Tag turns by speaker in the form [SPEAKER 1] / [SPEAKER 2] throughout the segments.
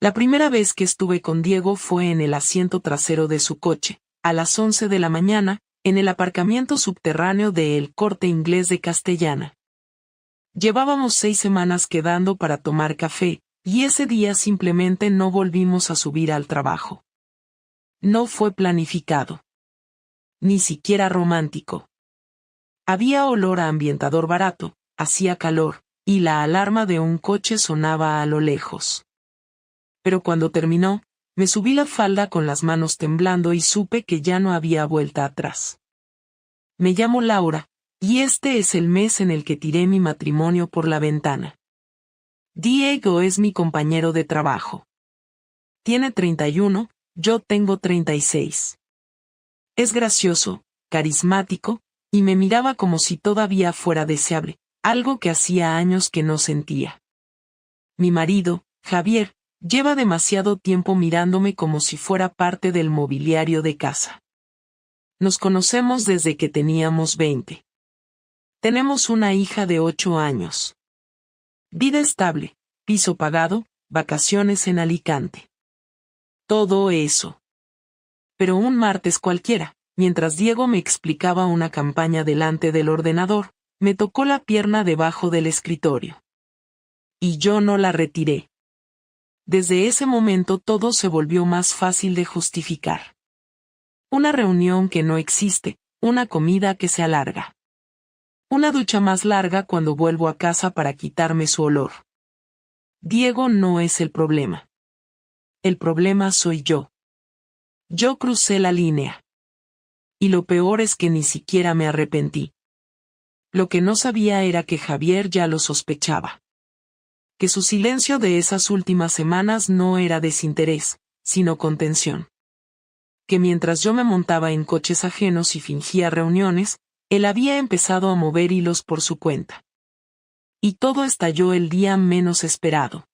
[SPEAKER 1] La primera vez que estuve con Diego fue en el asiento trasero de su coche, a las 11 de la mañana, en el aparcamiento subterráneo de El Corte Inglés de Castellana. Llevábamos 6 semanas quedando para tomar café, y ese día simplemente no volvimos a subir al trabajo. No fue planificado. Ni siquiera romántico. Había olor a ambientador barato, hacía calor, y la alarma de un coche sonaba a lo lejos. Pero cuando terminó, me subí la falda con las manos temblando y supe que ya no había vuelta atrás. Me llamo Laura, y este es el mes en el que tiré mi matrimonio por la ventana. Diego es mi compañero de trabajo. Tiene 31, yo tengo 36. Es gracioso, carismático, y me miraba como si todavía fuera deseable, algo que hacía años que no sentía. Mi marido, Javier, lleva demasiado tiempo mirándome como si fuera parte del mobiliario de casa. Nos conocemos desde que teníamos 20. Tenemos una hija de 8 años. Vida estable, piso pagado, vacaciones en Alicante. Todo eso. Pero un martes cualquiera, mientras Diego me explicaba una campaña delante del ordenador, me tocó la pierna debajo del escritorio. Y yo no la retiré. Desde ese momento todo se volvió más fácil de justificar. Una reunión que no existe, una comida que se alarga. Una ducha más larga cuando vuelvo a casa para quitarme su olor. Diego no es el problema. El problema soy yo. Yo crucé la línea. Y lo peor es que ni siquiera me arrepentí. Lo que no sabía era que Javier ya lo sospechaba. Que su silencio de esas últimas semanas no era desinterés, sino contención. Que mientras yo me montaba en coches ajenos y fingía reuniones, él había empezado a mover hilos por su cuenta. Y todo estalló el día menos esperado.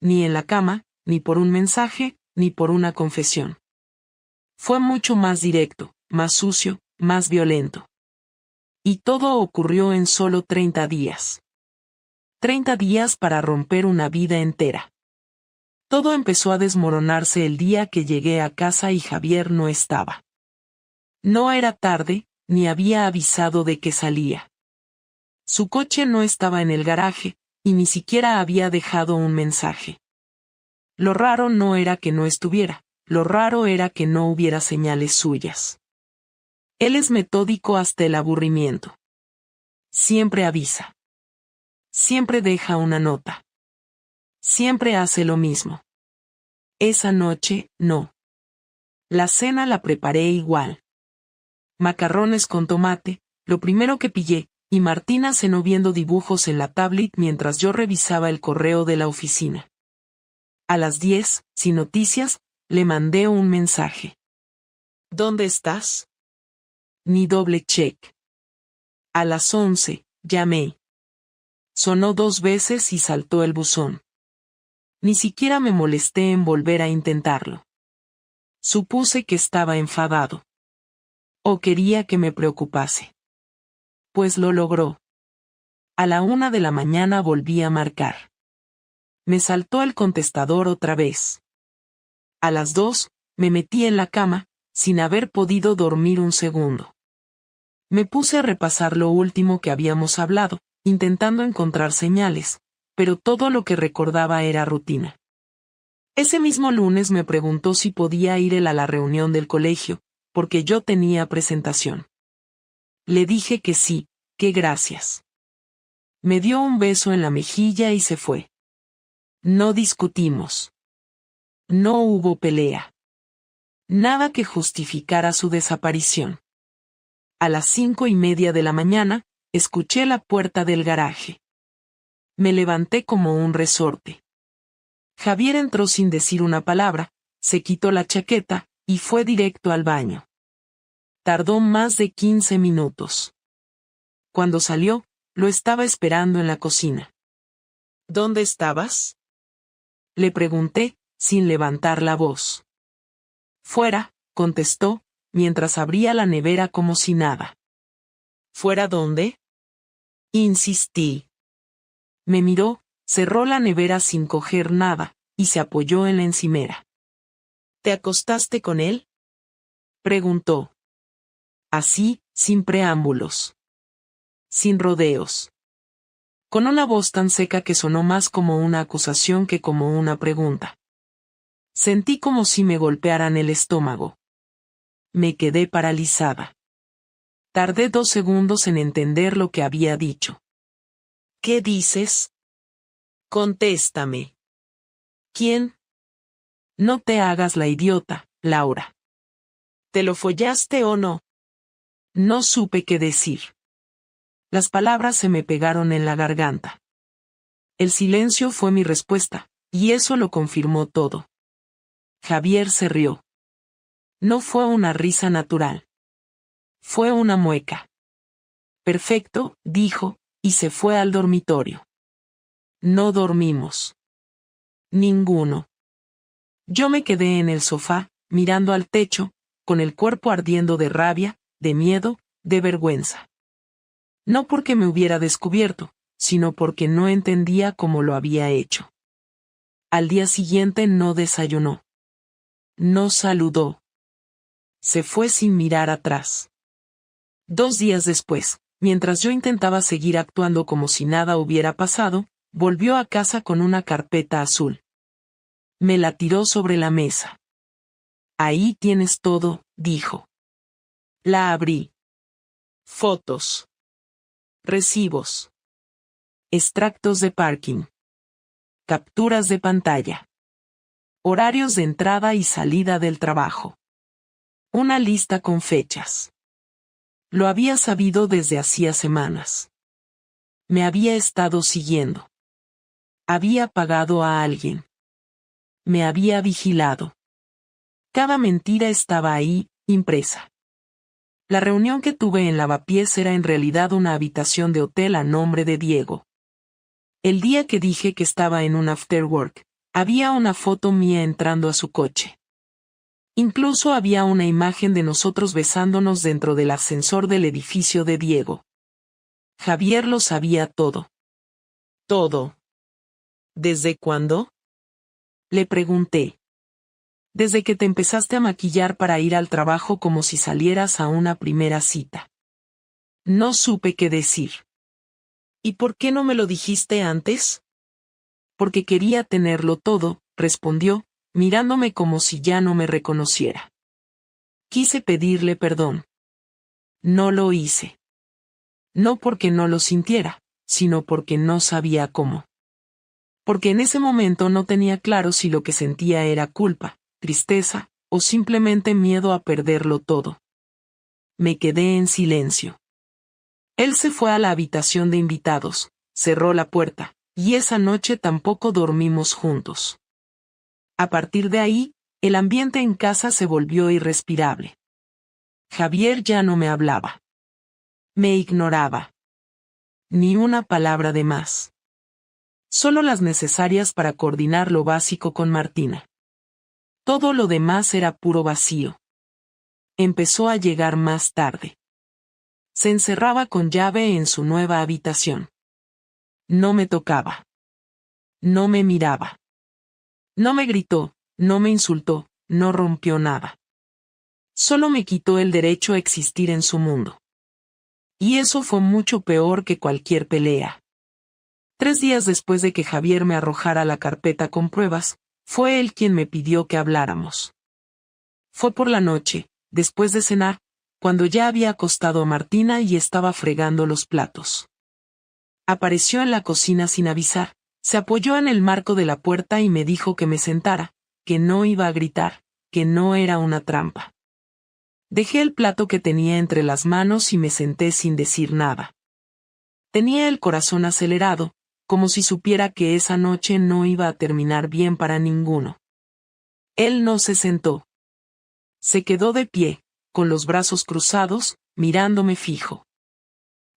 [SPEAKER 1] Ni en la cama, ni por un mensaje, ni por una confesión. Fue mucho más directo, más sucio, más violento. Y todo ocurrió en solo 30 días. 30 días para romper una vida entera. Todo empezó a desmoronarse el día que llegué a casa y Javier no estaba. No era tarde, ni había avisado de que salía. Su coche no estaba en el garaje, y ni siquiera había dejado un mensaje. Lo raro no era que no estuviera, lo raro era que no hubiera señales suyas. Él es metódico hasta el aburrimiento. Siempre avisa. Siempre deja una nota. Siempre hace lo mismo. Esa noche, no. La cena la preparé igual. Macarrones con tomate, lo primero que pillé, y Martina cenó viendo dibujos en la tablet mientras yo revisaba el correo de la oficina. A las 10, sin noticias, le mandé un mensaje. ¿Dónde estás? Ni doble check. A las 11, llamé. Sonó 2 veces y saltó el buzón. Ni siquiera me molesté en volver a intentarlo. Supuse que estaba enfadado. O quería que me preocupase. Pues lo logró. A la 1 de la mañana volví a marcar. Me saltó el contestador otra vez. A las 2, me metí en la cama, sin haber podido dormir un segundo. Me puse a repasar lo último que habíamos hablado, intentando encontrar señales, pero todo lo que recordaba era rutina. Ese mismo lunes me preguntó si podía ir él a la reunión del colegio, porque yo tenía presentación. Le dije que sí, que gracias. Me dio un beso en la mejilla y se fue. No discutimos. No hubo pelea. Nada que justificara su desaparición. A las 5:30 de la mañana, escuché la puerta del garaje. Me levanté como un resorte. Javier entró sin decir una palabra, se quitó la chaqueta, y fue directo al baño. Tardó más de 15 minutos. Cuando salió, lo estaba esperando en la cocina. ¿Dónde estabas? Le pregunté, sin levantar la voz. Fuera, contestó, mientras abría la nevera como si nada. ¿Fuera dónde? Insistí. Me miró, cerró la nevera sin coger nada, y se apoyó en la encimera. ¿Te acostaste con él?, preguntó. Así, sin preámbulos. Sin rodeos. Con una voz tan seca que sonó más como una acusación que como una pregunta. Sentí como si me golpearan el estómago. Me quedé paralizada. Tardé 2 segundos en entender lo que había dicho. ¿Qué dices? Contéstame. ¿Quién? No te hagas la idiota, Laura. ¿Te lo follaste o no? No supe qué decir. Las palabras se me pegaron en la garganta. El silencio fue mi respuesta, y eso lo confirmó todo. Javier se rió. No fue una risa natural. Fue una mueca. Perfecto, dijo, y se fue al dormitorio. No dormimos. Ninguno. Yo me quedé en el sofá, mirando al techo, con el cuerpo ardiendo de rabia, de miedo, de vergüenza. No porque me hubiera descubierto, sino porque no entendía cómo lo había hecho. Al día siguiente no desayunó. No saludó. Se fue sin mirar atrás. 2 días después, mientras yo intentaba seguir actuando como si nada hubiera pasado, volvió a casa con una carpeta azul. Me la tiró sobre la mesa. Ahí tienes todo, dijo. La abrí. Fotos. Recibos. Extractos de parking. Capturas de pantalla. Horarios de entrada y salida del trabajo. Una lista con fechas. Lo había sabido desde hacía semanas. Me había estado siguiendo. Había pagado a alguien. Me había vigilado. Cada mentira estaba ahí, impresa. La reunión que tuve en Lavapiés era en realidad una habitación de hotel a nombre de Diego. El día que dije que estaba en un afterwork, había una foto mía entrando a su coche. Incluso había una imagen de nosotros besándonos dentro del ascensor del edificio de Diego. Javier lo sabía todo. Todo. ¿Desde cuándo?, le pregunté. Desde que te empezaste a maquillar para ir al trabajo como si salieras a una primera cita. No supe qué decir. ¿Y por qué no me lo dijiste antes? Porque quería tenerlo todo, respondió, mirándome como si ya no me reconociera. Quise pedirle perdón. No lo hice. No porque no lo sintiera, sino porque no sabía cómo. Porque en ese momento no tenía claro si lo que sentía era culpa, tristeza, o simplemente miedo a perderlo todo. Me quedé en silencio. Él se fue a la habitación de invitados, cerró la puerta, y esa noche tampoco dormimos juntos. A partir de ahí, el ambiente en casa se volvió irrespirable. Javier ya no me hablaba. Me ignoraba. Ni una palabra de más. Solo las necesarias para coordinar lo básico con Martina. Todo lo demás era puro vacío. Empezó a llegar más tarde. Se encerraba con llave en su nueva habitación. No me tocaba. No me miraba. No me gritó, no me insultó, no rompió nada. Solo me quitó el derecho a existir en su mundo. Y eso fue mucho peor que cualquier pelea. 3 días después de que Javier me arrojara la carpeta con pruebas, fue él quien me pidió que habláramos. Fue por la noche, después de cenar, cuando ya había acostado a Martina y estaba fregando los platos. Apareció en la cocina sin avisar, se apoyó en el marco de la puerta y me dijo que me sentara, que no iba a gritar, que no era una trampa. Dejé el plato que tenía entre las manos y me senté sin decir nada. Tenía el corazón acelerado, como si supiera que esa noche no iba a terminar bien para ninguno. Él no se sentó. Se quedó de pie, con los brazos cruzados, mirándome fijo.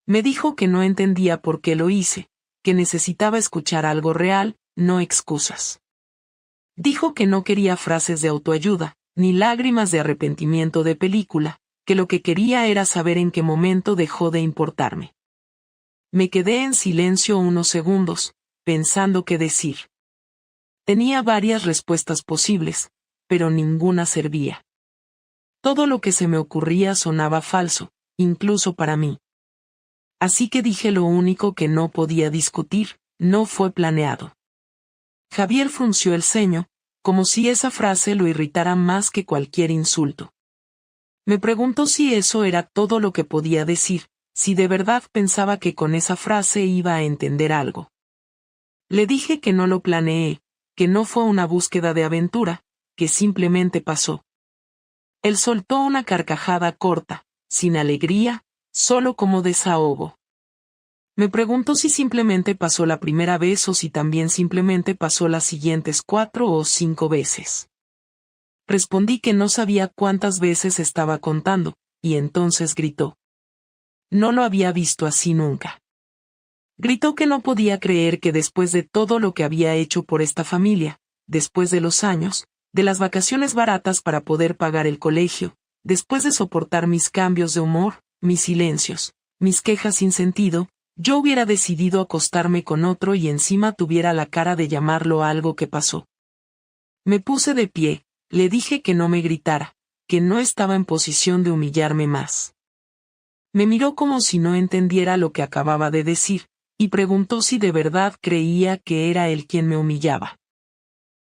[SPEAKER 1] Me dijo que no entendía por qué lo hice, que necesitaba escuchar algo real, no excusas. Dijo que no quería frases de autoayuda, ni lágrimas de arrepentimiento de película, que lo que quería era saber en qué momento dejó de importarme. Me quedé en silencio unos segundos, pensando qué decir. Tenía varias respuestas posibles, pero ninguna servía. Todo lo que se me ocurría sonaba falso, incluso para mí. Así que dije lo único que no podía discutir, no fue planeado. Javier frunció el ceño, como si esa frase lo irritara más que cualquier insulto. Me preguntó si eso era todo lo que podía decir, si de verdad pensaba que con esa frase iba a entender algo. Le dije que no lo planeé, que no fue una búsqueda de aventura, que simplemente pasó. Él soltó una carcajada corta, sin alegría, solo como desahogo. Me preguntó si simplemente pasó la primera vez o si también simplemente pasó las siguientes 4 o 5 veces. Respondí que no sabía cuántas veces estaba contando, y entonces gritó. No lo había visto así nunca. Gritó que no podía creer que después de todo lo que había hecho por esta familia, después de los años, de las vacaciones baratas para poder pagar el colegio, después de soportar mis cambios de humor, mis silencios, mis quejas sin sentido, yo hubiera decidido acostarme con otro y encima tuviera la cara de llamarlo algo que pasó. Me puse de pie, le dije que no me gritara, que no estaba en posición de humillarme más. Me miró como si no entendiera lo que acababa de decir, y preguntó si de verdad creía que era él quien me humillaba.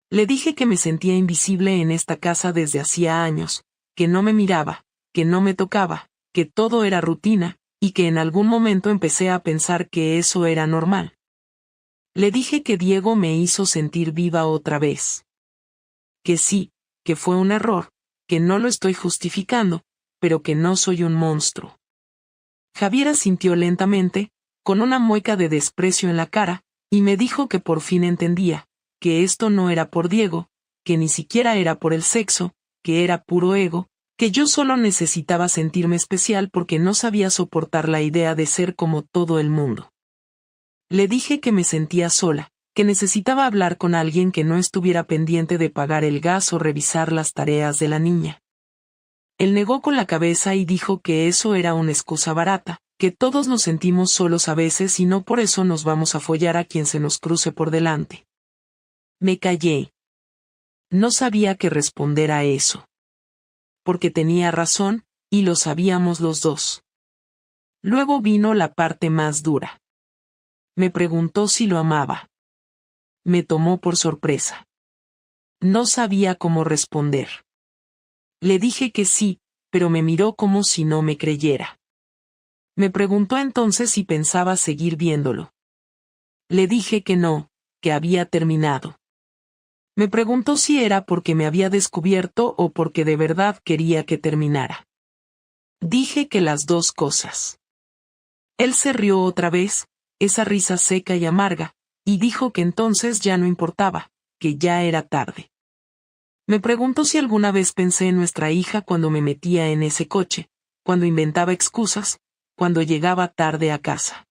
[SPEAKER 1] Le dije que me sentía invisible en esta casa desde hacía años, que no me miraba, que no me tocaba, que todo era rutina, y que en algún momento empecé a pensar que eso era normal. Le dije que Diego me hizo sentir viva otra vez. Que sí, que fue un error, que no lo estoy justificando, pero que no soy un monstruo. Javier asintió lentamente, con una mueca de desprecio en la cara, y me dijo que por fin entendía, que esto no era por Diego, que ni siquiera era por el sexo, que era puro ego, que yo solo necesitaba sentirme especial porque no sabía soportar la idea de ser como todo el mundo. Le dije que me sentía sola, que necesitaba hablar con alguien que no estuviera pendiente de pagar el gas o revisar las tareas de la niña. Él negó con la cabeza y dijo que eso era una excusa barata, que todos nos sentimos solos a veces y no por eso nos vamos a follar a quien se nos cruce por delante. Me callé. No sabía qué responder a eso. Porque tenía razón, y lo sabíamos los dos. Luego vino la parte más dura. Me preguntó si lo amaba. Me tomó por sorpresa. No sabía cómo responder. Le dije que sí, pero me miró como si no me creyera. Me preguntó entonces si pensaba seguir viéndolo. Le dije que no, que había terminado. Me preguntó si era porque me había descubierto o porque de verdad quería que terminara. Dije que las dos cosas. Él se rió otra vez, esa risa seca y amarga, y dijo que entonces ya no importaba, que ya era tarde. Me preguntó si alguna vez pensé en nuestra hija cuando me metía en ese coche, cuando inventaba excusas, cuando llegaba tarde a casa.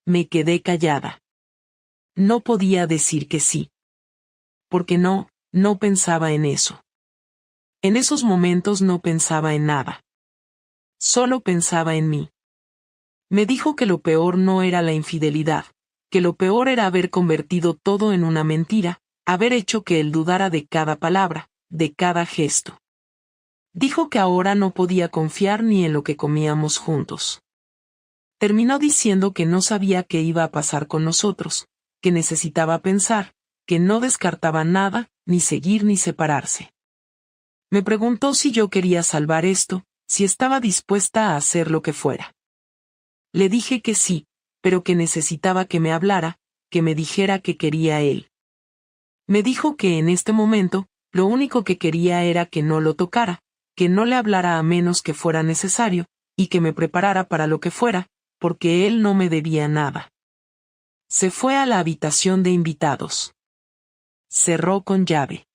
[SPEAKER 1] Me quedé callada. No podía decir que sí. Porque no pensaba en eso. En esos momentos no pensaba en nada. Solo pensaba en mí. Me dijo que lo peor no era la infidelidad, que lo peor era haber convertido todo en una mentira, haber hecho que él dudara de cada palabra, de cada gesto. Dijo que ahora no podía confiar ni en lo que comíamos juntos. Terminó diciendo que no sabía qué iba a pasar con nosotros, que necesitaba pensar, que no descartaba nada, ni seguir ni separarse. Me preguntó si yo quería salvar esto, si estaba dispuesta a hacer lo que fuera. Le dije que sí, pero que necesitaba que me hablara, que me dijera que quería él. Me dijo que en este momento, lo único que quería era que no lo tocara, que no le hablara a menos que fuera necesario, y que me preparara para lo que fuera, porque él no me debía nada. Se fue a la habitación de invitados. Cerró con llave.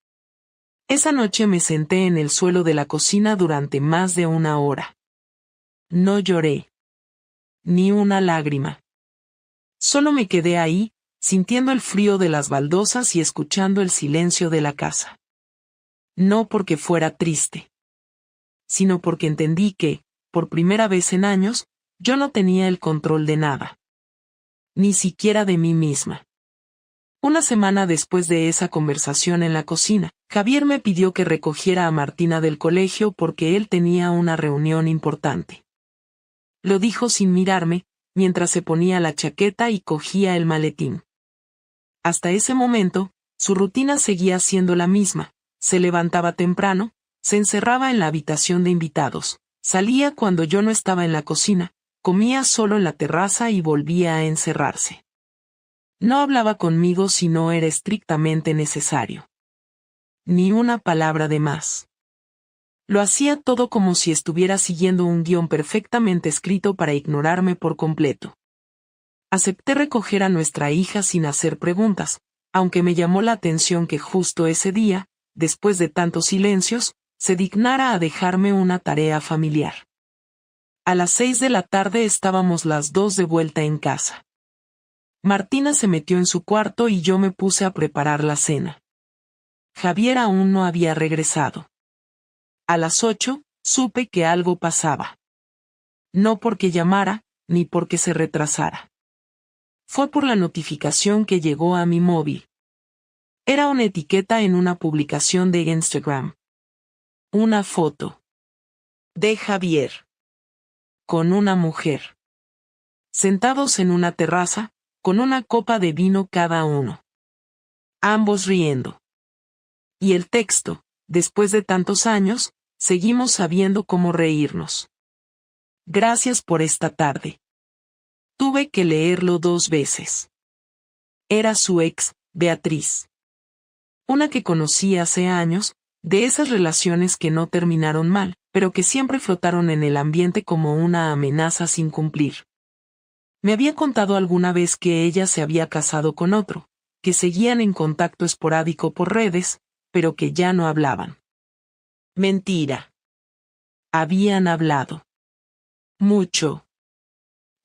[SPEAKER 1] Esa noche me senté en el suelo de la cocina durante más de 1 hora. No lloré. Ni una lágrima. Solo me quedé ahí, sintiendo el frío de las baldosas y escuchando el silencio de la casa. No porque fuera triste, sino porque entendí que, por primera vez en años, yo no tenía el control de nada. Ni siquiera de mí misma. Una semana después de esa conversación en la cocina, Javier me pidió que recogiera a Martina del colegio porque él tenía una reunión importante. Lo dijo sin mirarme, mientras se ponía la chaqueta y cogía el maletín. Hasta ese momento, su rutina seguía siendo la misma. Se levantaba temprano, se encerraba en la habitación de invitados, salía cuando yo no estaba en la cocina, comía solo en la terraza y volvía a encerrarse. No hablaba conmigo si no era estrictamente necesario. Ni una palabra de más. Lo hacía todo como si estuviera siguiendo un guión perfectamente escrito para ignorarme por completo. Acepté recoger a nuestra hija sin hacer preguntas, aunque me llamó la atención que justo ese día, después de tantos silencios, se dignara a dejarme una tarea familiar. A las 6 de la tarde estábamos las dos de vuelta en casa. Martina se metió en su cuarto y yo me puse a preparar la cena. Javier aún no había regresado. A las 8, supe que algo pasaba. No porque llamara, ni porque se retrasara. Fue por la notificación que llegó a mi móvil. Era una etiqueta en una publicación de Instagram. Una foto. De Javier. Con una mujer. Sentados en una terraza, con una copa de vino cada uno. Ambos riendo. Y el texto, después de tantos años, seguimos sabiendo cómo reírnos. Gracias por esta tarde. Tuve que leerlo 2 veces. Era su ex, Beatriz. Una que conocí hace años, de esas relaciones que no terminaron mal, pero que siempre flotaron en el ambiente como una amenaza sin cumplir. Me había contado alguna vez que ella se había casado con otro, que seguían en contacto esporádico por redes, pero que ya no hablaban. Mentira. Habían hablado. Mucho.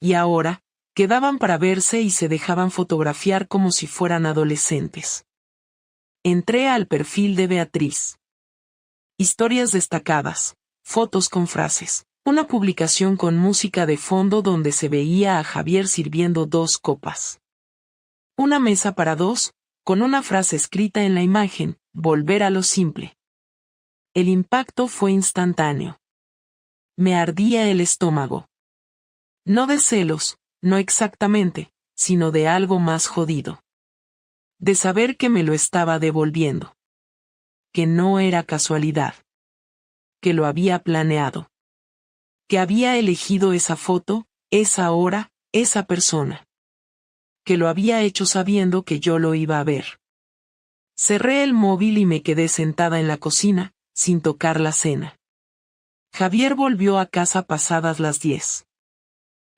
[SPEAKER 1] Y ahora, quedaban para verse y se dejaban fotografiar como si fueran adolescentes. Entré al perfil de Beatriz. Historias destacadas, fotos con frases. Una publicación con música de fondo donde se veía a Javier sirviendo 2 copas. Una mesa para 2, con una frase escrita en la imagen, volver a lo simple. El impacto fue instantáneo. Me ardía el estómago. No de celos, no exactamente, sino de algo más jodido. De saber que me lo estaba devolviendo. Que no era casualidad. Que lo había planeado. Que había elegido esa foto, esa hora, esa persona. Que lo había hecho sabiendo que yo lo iba a ver. Cerré el móvil y me quedé sentada en la cocina, sin tocar la cena. Javier volvió a casa pasadas las 10.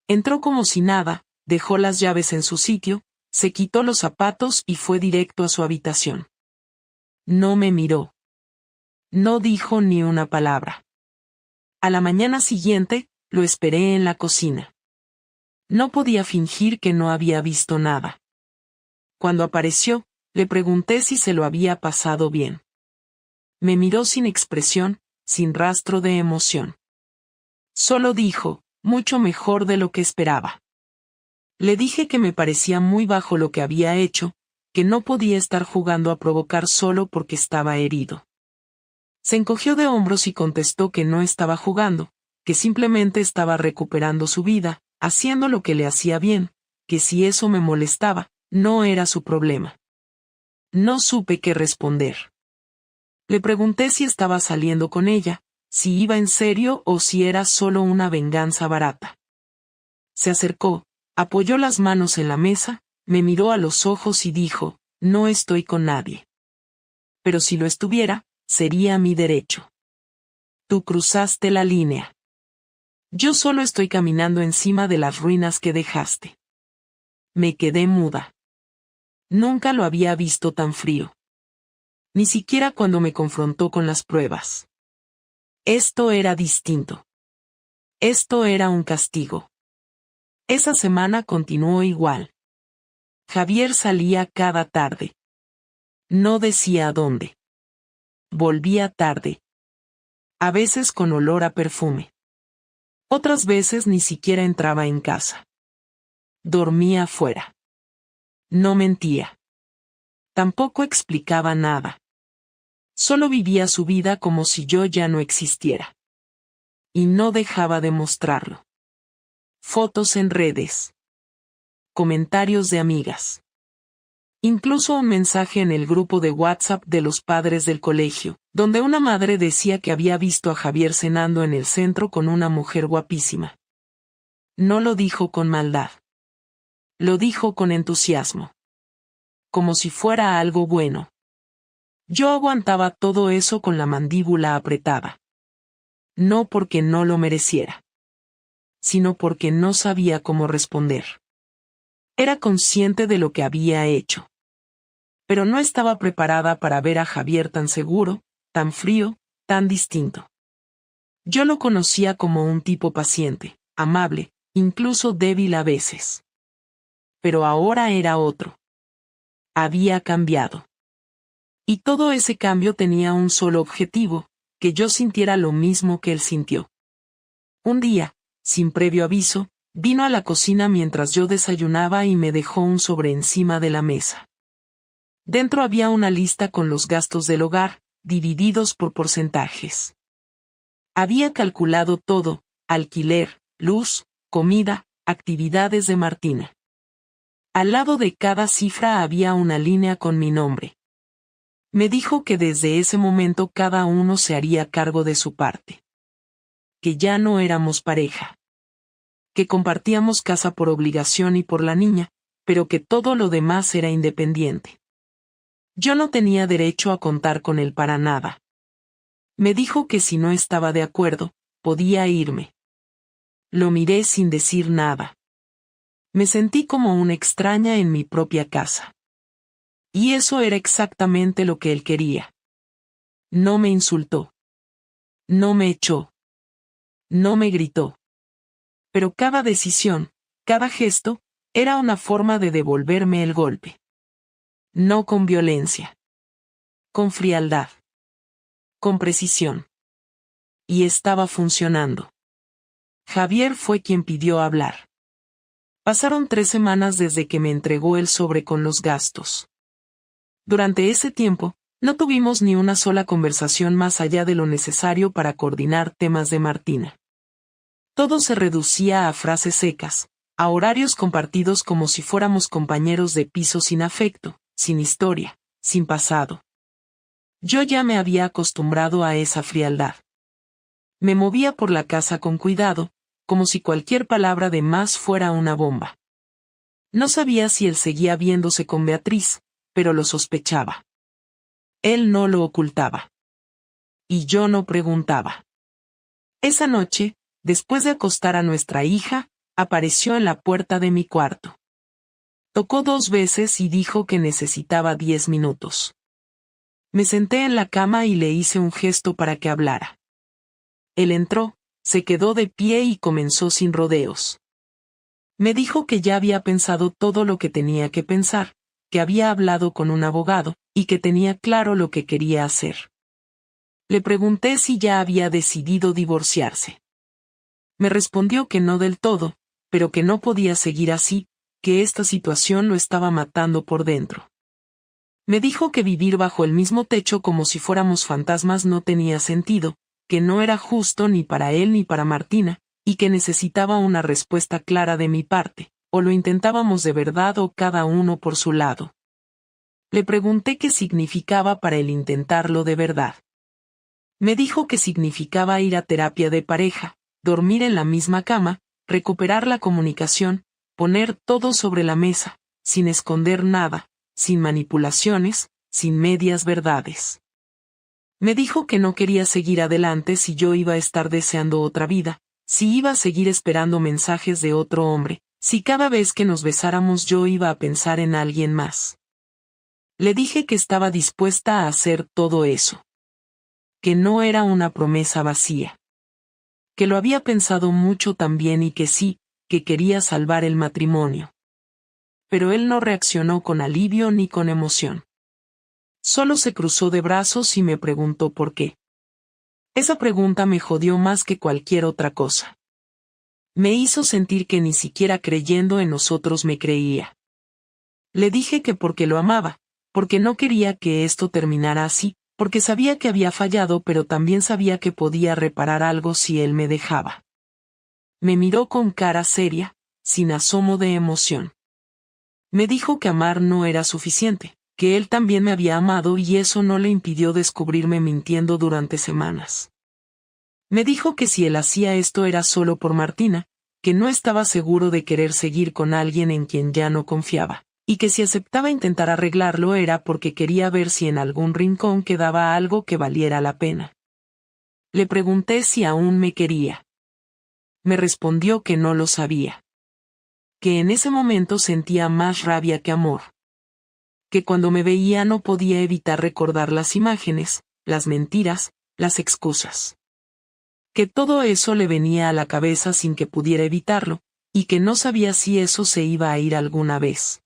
[SPEAKER 1] Entró como si nada, dejó las llaves en su sitio, se quitó los zapatos y fue directo a su habitación. No me miró. No dijo ni una palabra. A la mañana siguiente, lo esperé en la cocina. No podía fingir que no había visto nada. Cuando apareció, le pregunté si se lo había pasado bien. Me miró sin expresión, sin rastro de emoción. Solo dijo, mucho mejor de lo que esperaba. Le dije que me parecía muy bajo lo que había hecho, que no podía estar jugando a provocar solo porque estaba herido. Se encogió de hombros y contestó que no estaba jugando, que simplemente estaba recuperando su vida, haciendo lo que le hacía bien, que si eso me molestaba, no era su problema. No supe qué responder. Le pregunté si estaba saliendo con ella, si iba en serio o si era solo una venganza barata. Se acercó, apoyó las manos en la mesa, me miró a los ojos y dijo, no estoy con nadie. Pero si lo estuviera, sería mi derecho. Tú cruzaste la línea. Yo solo estoy caminando encima de las ruinas que dejaste. Me quedé muda. Nunca lo había visto tan frío. Ni siquiera cuando me confrontó con las pruebas. Esto era distinto. Esto era un castigo. Esa semana continuó igual. Javier salía cada tarde. No decía a dónde. Volvía tarde. A veces con olor a perfume. Otras veces ni siquiera entraba en casa. Dormía afuera. No mentía. Tampoco explicaba nada. Solo vivía su vida como si yo ya no existiera. Y no dejaba de mostrarlo. Fotos en redes. Comentarios de amigas. Incluso un mensaje en el grupo de WhatsApp de los padres del colegio, donde una madre decía que había visto a Javier cenando en el centro con una mujer guapísima. No lo dijo con maldad. Lo dijo con entusiasmo. Como si fuera algo bueno. Yo aguantaba todo eso con la mandíbula apretada. No porque no lo mereciera, sino porque no sabía cómo responder. Era consciente de lo que había hecho. Pero no estaba preparada para ver a Javier tan seguro, tan frío, tan distinto. Yo lo conocía como un tipo paciente, amable, incluso débil a veces. Pero ahora era otro. Había cambiado. Y todo ese cambio tenía un solo objetivo, que yo sintiera lo mismo que él sintió. Un día, sin previo aviso, vino a la cocina mientras yo desayunaba y me dejó un sobre encima de la mesa. Dentro había una lista con los gastos del hogar, divididos por porcentajes. Había calculado todo: alquiler, luz, comida, actividades de Martina. Al lado de cada cifra había una línea con mi nombre. Me dijo que desde ese momento cada uno se haría cargo de su parte. Que ya no éramos pareja. Que compartíamos casa por obligación y por la niña, pero que todo lo demás era independiente. Yo no tenía derecho a contar con él para nada. Me dijo que si no estaba de acuerdo, podía irme. Lo miré sin decir nada. Me sentí como una extraña en mi propia casa. Y eso era exactamente lo que él quería. No me insultó. No me echó. No me gritó. Pero cada decisión, cada gesto, era una forma de devolverme el golpe. No con violencia. Con frialdad. Con precisión. Y estaba funcionando. Javier fue quien pidió hablar. Pasaron 3 semanas desde que me entregó el sobre con los gastos. Durante ese tiempo, no tuvimos ni una sola conversación más allá de lo necesario para coordinar temas de Martina. Todo se reducía a frases secas, a horarios compartidos como si fuéramos compañeros de piso sin afecto, sin historia, sin pasado. Yo ya me había acostumbrado a esa frialdad. Me movía por la casa con cuidado, como si cualquier palabra de más fuera una bomba. No sabía si él seguía viéndose con Beatriz, pero lo sospechaba. Él no lo ocultaba. Y yo no preguntaba. Esa noche, después de acostar a nuestra hija, apareció en la puerta de mi cuarto. Tocó 2 veces y dijo que necesitaba 10 minutos. Me senté en la cama y le hice un gesto para que hablara. Él entró, se quedó de pie y comenzó sin rodeos. Me dijo que ya había pensado todo lo que tenía que pensar, que había hablado con un abogado, y que tenía claro lo que quería hacer. Le pregunté si ya había decidido divorciarse. Me respondió que no del todo, pero que no podía seguir así, que esta situación lo estaba matando por dentro. Me dijo que vivir bajo el mismo techo como si fuéramos fantasmas no tenía sentido, que no era justo ni para él ni para Martina, y que necesitaba una respuesta clara de mi parte, o lo intentábamos de verdad o cada uno por su lado. Le pregunté qué significaba para él intentarlo de verdad. Me dijo que significaba ir a terapia de pareja, dormir en la misma cama, recuperar la comunicación, poner todo sobre la mesa, sin esconder nada, sin manipulaciones, sin medias verdades. Me dijo que no quería seguir adelante si yo iba a estar deseando otra vida, si iba a seguir esperando mensajes de otro hombre, si cada vez que nos besáramos yo iba a pensar en alguien más. Le dije que estaba dispuesta a hacer todo eso. Que no era una promesa vacía. Que lo había pensado mucho también y que sí, que quería salvar el matrimonio. Pero él no reaccionó con alivio ni con emoción. Solo se cruzó de brazos y me preguntó por qué. Esa pregunta me jodió más que cualquier otra cosa. Me hizo sentir que ni siquiera creyendo en nosotros me creía. Le dije que porque lo amaba, porque no quería que esto terminara así, porque sabía que había fallado, pero también sabía que podía reparar algo si él me dejaba. Me miró con cara seria, sin asomo de emoción. Me dijo que amar no era suficiente, que él también me había amado y eso no le impidió descubrirme mintiendo durante semanas. Me dijo que si él hacía esto era solo por Martina, que no estaba seguro de querer seguir con alguien en quien ya no confiaba, y que si aceptaba intentar arreglarlo era porque quería ver si en algún rincón quedaba algo que valiera la pena. Le pregunté si aún me quería. Me respondió que no lo sabía. Que en ese momento sentía más rabia que amor. Que cuando me veía no podía evitar recordar las imágenes, las mentiras, las excusas. Que todo eso le venía a la cabeza sin que pudiera evitarlo, y que no sabía si eso se iba a ir alguna vez.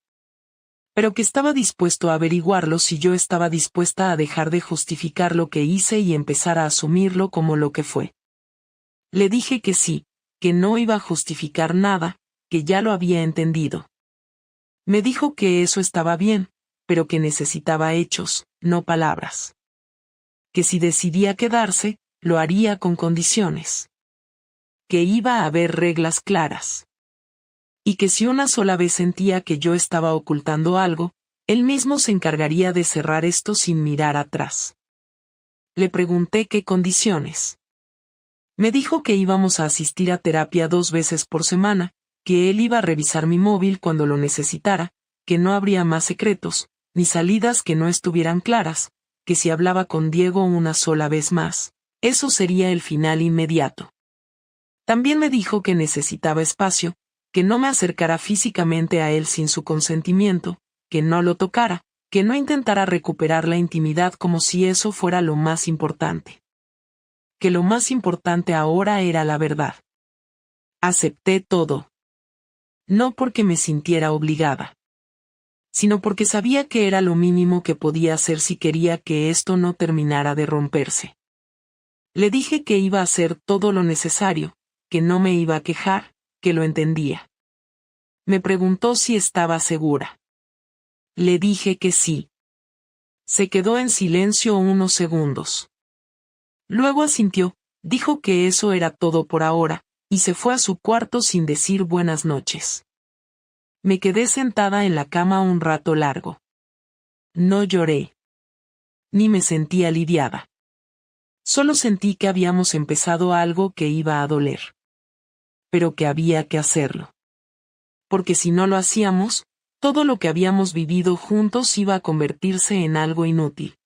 [SPEAKER 1] Pero que estaba dispuesto a averiguarlo si yo estaba dispuesta a dejar de justificar lo que hice y empezar a asumirlo como lo que fue. Le dije que sí, que no iba a justificar nada, que ya lo había entendido. Me dijo que eso estaba bien, pero que necesitaba hechos, no palabras. Que si decidía quedarse, lo haría con condiciones. Que iba a haber reglas claras. Y que si una sola vez sentía que yo estaba ocultando algo, él mismo se encargaría de cerrar esto sin mirar atrás. Le pregunté qué condiciones. Me dijo que íbamos a asistir a terapia 2 veces por semana, que él iba a revisar mi móvil cuando lo necesitara, que no habría más secretos, ni salidas que no estuvieran claras, que si hablaba con Diego una sola vez más, eso sería el final inmediato. También me dijo que necesitaba espacio, que no me acercara físicamente a él sin su consentimiento, que no lo tocara, que no intentara recuperar la intimidad como si eso fuera lo más importante. Que lo más importante ahora era la verdad. Acepté todo. No porque me sintiera obligada, sino porque sabía que era lo mínimo que podía hacer si quería que esto no terminara de romperse. Le dije que iba a hacer todo lo necesario, que no me iba a quejar, que lo entendía. Me preguntó si estaba segura. Le dije que sí. Se quedó en silencio unos segundos. Luego asintió, dijo que eso era todo por ahora, y se fue a su cuarto sin decir buenas noches. Me quedé sentada en la cama un rato largo. No lloré. Ni me sentí aliviada. Solo sentí que habíamos empezado algo que iba a doler. Pero que había que hacerlo. Porque si no lo hacíamos, todo lo que habíamos vivido juntos iba a convertirse en algo inútil.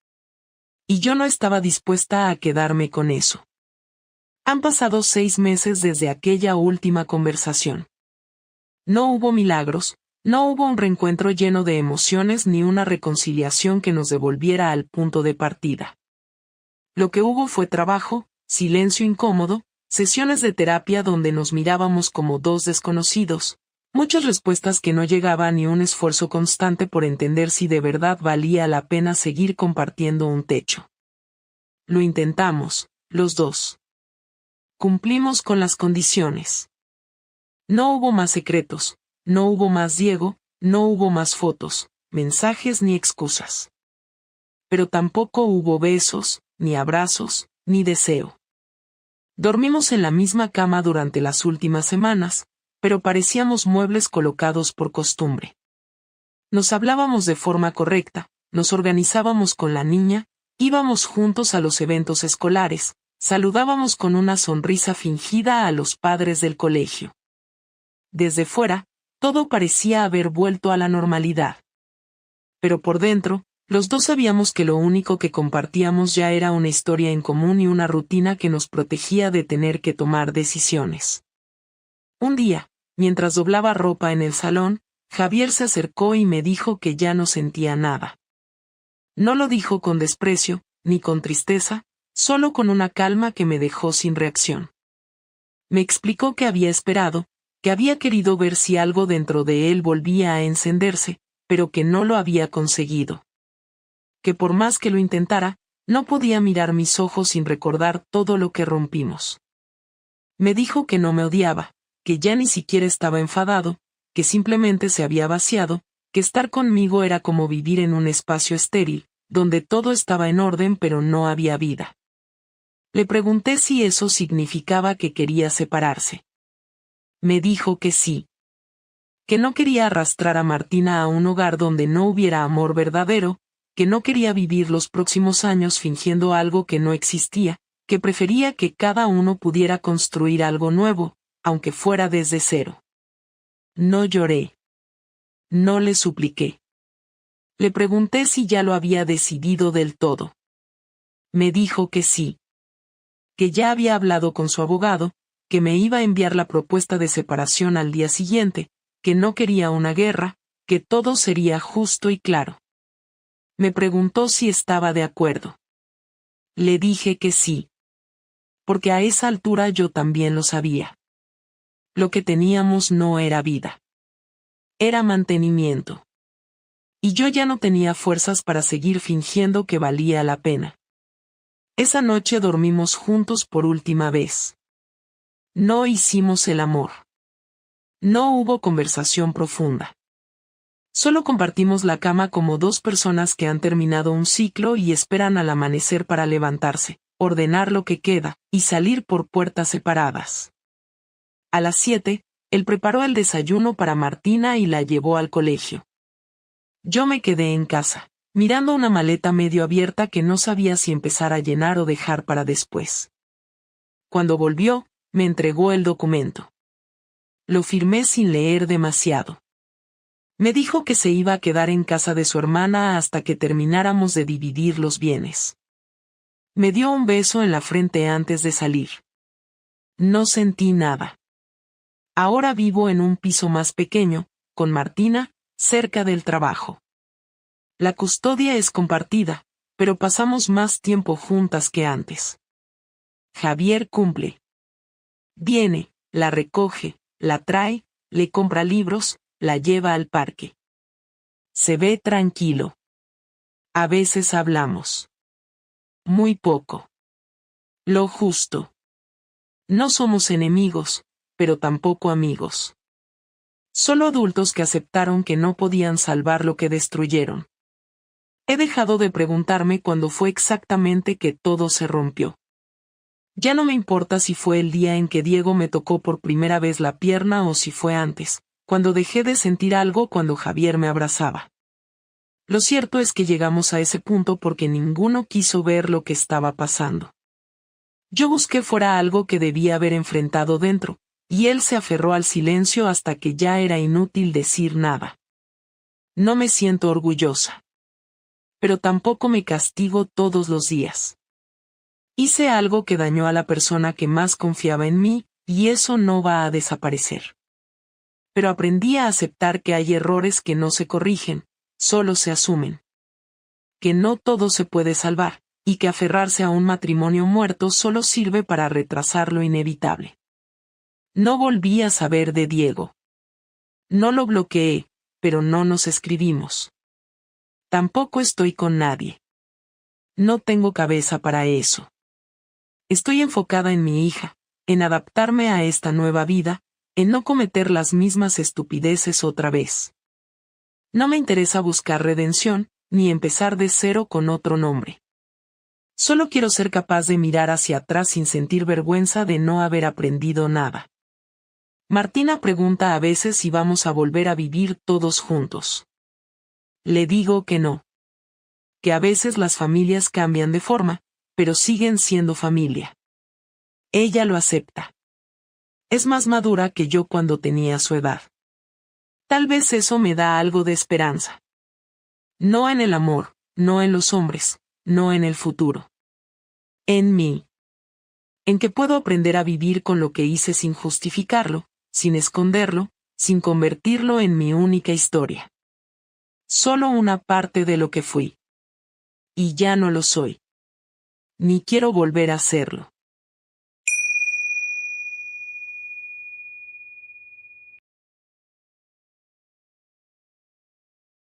[SPEAKER 1] Y yo no estaba dispuesta a quedarme con eso. Han pasado 6 meses desde aquella última conversación. No hubo milagros, no hubo un reencuentro lleno de emociones ni una reconciliación que nos devolviera al punto de partida. Lo que hubo fue trabajo, silencio incómodo, sesiones de terapia donde nos mirábamos como dos desconocidos, muchas respuestas que no llegaban y un esfuerzo constante por entender si de verdad valía la pena seguir compartiendo un techo. Lo intentamos, los dos. Cumplimos con las condiciones. No hubo más secretos, no hubo más Diego, no hubo más fotos, mensajes ni excusas. Pero tampoco hubo besos, ni abrazos, ni deseo. Dormimos en la misma cama durante las últimas semanas, pero parecíamos muebles colocados por costumbre. Nos hablábamos de forma correcta, nos organizábamos con la niña, íbamos juntos a los eventos escolares, saludábamos con una sonrisa fingida a los padres del colegio. Desde fuera, todo parecía haber vuelto a la normalidad. Pero por dentro, los dos sabíamos que lo único que compartíamos ya era una historia en común y una rutina que nos protegía de tener que tomar decisiones. Un día, mientras doblaba ropa en el salón, Javier se acercó y me dijo que ya no sentía nada. No lo dijo con desprecio, ni con tristeza, solo con una calma que me dejó sin reacción. Me explicó que había esperado, que había querido ver si algo dentro de él volvía a encenderse, pero que no lo había conseguido. Que por más que lo intentara, no podía mirar mis ojos sin recordar todo lo que rompimos. Me dijo que no me odiaba, que ya ni siquiera estaba enfadado, que simplemente se había vaciado, que estar conmigo era como vivir en un espacio estéril, donde todo estaba en orden pero no había vida. Le pregunté si eso significaba que quería separarse. Me dijo que sí. Que no quería arrastrar a Martina a un hogar donde no hubiera amor verdadero, que no quería vivir los próximos años fingiendo algo que no existía, que prefería que cada uno pudiera construir algo nuevo, aunque fuera desde cero. No lloré. No le supliqué. Le pregunté si ya lo había decidido del todo. Me dijo que sí. Que ya había hablado con su abogado, que me iba a enviar la propuesta de separación al día siguiente, que no quería una guerra, que todo sería justo y claro. Me preguntó si estaba de acuerdo. Le dije que sí. Porque a esa altura yo también lo sabía. Lo que teníamos no era vida. Era mantenimiento. Y yo ya no tenía fuerzas para seguir fingiendo que valía la pena. Esa noche dormimos juntos por última vez. No hicimos el amor. No hubo conversación profunda. Solo compartimos la cama como dos personas que han terminado un ciclo y esperan al amanecer para levantarse, ordenar lo que queda, y salir por puertas separadas. A las 7, él preparó el desayuno para Martina y la llevó al colegio. Yo me quedé en casa, mirando una maleta medio abierta que no sabía si empezar a llenar o dejar para después. Cuando volvió, me entregó el documento. Lo firmé sin leer demasiado. Me dijo que se iba a quedar en casa de su hermana hasta que termináramos de dividir los bienes. Me dio un beso en la frente antes de salir. No sentí nada. Ahora vivo en un piso más pequeño, con Martina, cerca del trabajo. La custodia es compartida, pero pasamos más tiempo juntas que antes. Javier cumple. Viene, la recoge, la trae, le compra libros, la lleva al parque. Se ve tranquilo. A veces hablamos. Muy poco. Lo justo. No somos enemigos, pero tampoco amigos. Solo adultos que aceptaron que no podían salvar lo que destruyeron. He dejado de preguntarme cuándo fue exactamente que todo se rompió. Ya no me importa si fue el día en que Diego me tocó por primera vez la pierna o si fue antes, cuando dejé de sentir algo cuando Javier me abrazaba. Lo cierto es que llegamos a ese punto porque ninguno quiso ver lo que estaba pasando. Yo busqué fuera algo que debía haber enfrentado dentro, y él se aferró al silencio hasta que ya era inútil decir nada. No me siento orgullosa. Pero tampoco me castigo todos los días. Hice algo que dañó a la persona que más confiaba en mí, y eso no va a desaparecer. Pero aprendí a aceptar que hay errores que no se corrigen, solo se asumen. Que no todo se puede salvar, y que aferrarse a un matrimonio muerto solo sirve para retrasar lo inevitable. No volví a saber de Diego. No lo bloqueé, pero no nos escribimos. Tampoco estoy con nadie. No tengo cabeza para eso. Estoy enfocada en mi hija, en adaptarme a esta nueva vida, en no cometer las mismas estupideces otra vez. No me interesa buscar redención, ni empezar de cero con otro nombre. Solo quiero ser capaz de mirar hacia atrás sin sentir vergüenza de no haber aprendido nada. Martina pregunta a veces si vamos a volver a vivir todos juntos. Le digo que no. Que a veces las familias cambian de forma, pero siguen siendo familia. Ella lo acepta. Es más madura que yo cuando tenía su edad. Tal vez eso me da algo de esperanza. No en el amor, no en los hombres, no en el futuro. En mí. En que puedo aprender a vivir con lo que hice sin justificarlo, sin esconderlo, sin convertirlo en mi única historia. Solo una parte de lo que fui. Y ya no lo soy. Ni quiero volver a serlo.